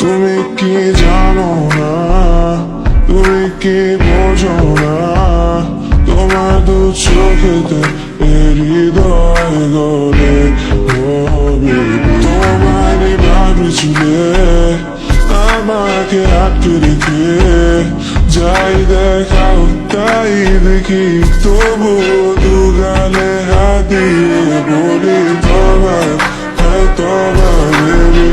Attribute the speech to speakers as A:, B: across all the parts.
A: তুমি কি জানো না, তুমি কি বোঝো না, তোমার দু চোখেতে হৃদয় গলে হবে। তোমারই ভাবি চুলে আমাকে আটকে রেখে যাই দেখাও তাই দেখি, তবু দু গালে হাত দিয়ে বলি তোমার, হ্যাঁ তোমার বেবি।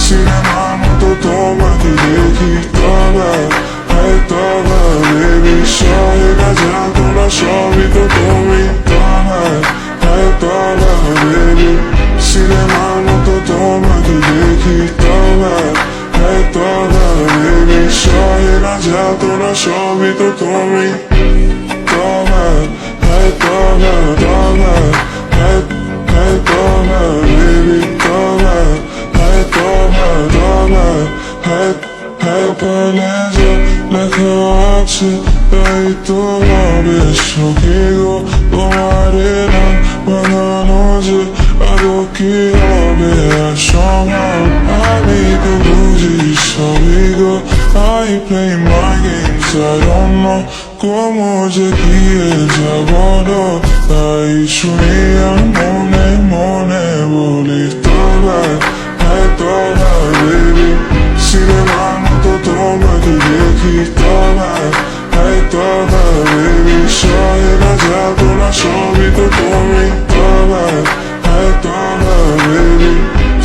A: সিনেমার মতো তোমাকে দেখি তোমার, হ্যাঁ তোমার বেবি। সহে না জানতো না সবই তো তুমি তোমার, হ্যাঁ তোমার বেবি। সিনেমার মতো তোমাকে দেখি তোমার, হ্যাঁ তোমার বেবি। সহে না জানতো না সবই তো তুমি তোমার, হ্যাঁ তোমার তোমার, হ্যাঁ তোমার বেবি তোমার, হ্যাঁ তোমার তোমার, হ্যাঁ কপালে যে লেখা আছে তাই তো হবে সুখী গো। তোমার নাম বানানো যে আরো কি হবে আর সম্ভব, আমি তো বুঝি সবই গো। I play my games, I don't know cómo llegué যাবো না, তাই শুনি আর মনে মনে বলি তোমার, হ্যাঁ তোমার বেবি। সিনেমার মতো তোমাকে দেখি তোমার, হ্যাঁ তোমার বেবি। সহে না যাবো না সবই তো তুমি তোমার, হ্যাঁ তোমার বেবি।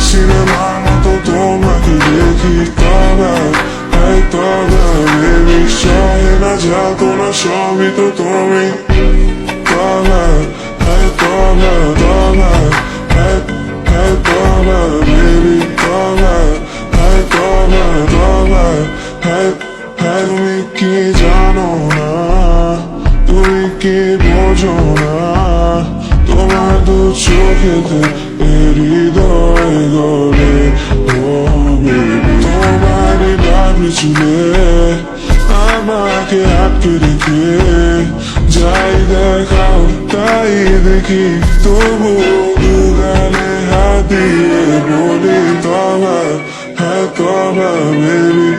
A: সিনেমার মতো তোমাকে দেখি তোমার, হ্যাঁ তোমার বেবি। সহে না যাবো না সবই তো তুমি তোমার, হ্যাঁ তোমার তোমার, হ্যাঁ তোমার বেবি তোমার, হ্যাঁ তোমার তোমার, হ্যাঁ। তুমি কি জানো না, তুমি কি বোঝো না, তোমার দু চোখেতে হৃদয় গলে হবে। তোমারই ভাবি চুলে আমাকে আটকে রেখে যাই দেখাও তাই দেখি, তবু দু গালে হাত দিয়ে বলি তোমার, হ্যাঁ তোমার বেবি।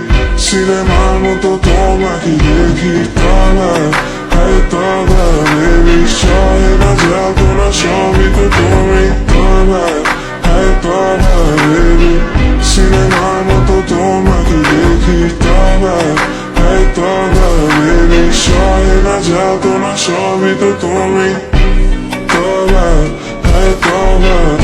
A: সিনেমার মতো তোমাকে দেখি তোমার, হ্যাঁ তোমার বেবি। সহে না যাবো না সবই তো তুমি তোমার, হ্যাঁ তোমার বেবি। সিনেমার মতো তোমাকে দেখি তোমার, হ্যাঁ তোমার বেবি। সহে না যাবো না সবই তো তুমি তোমার, হ্যাঁ তোমার।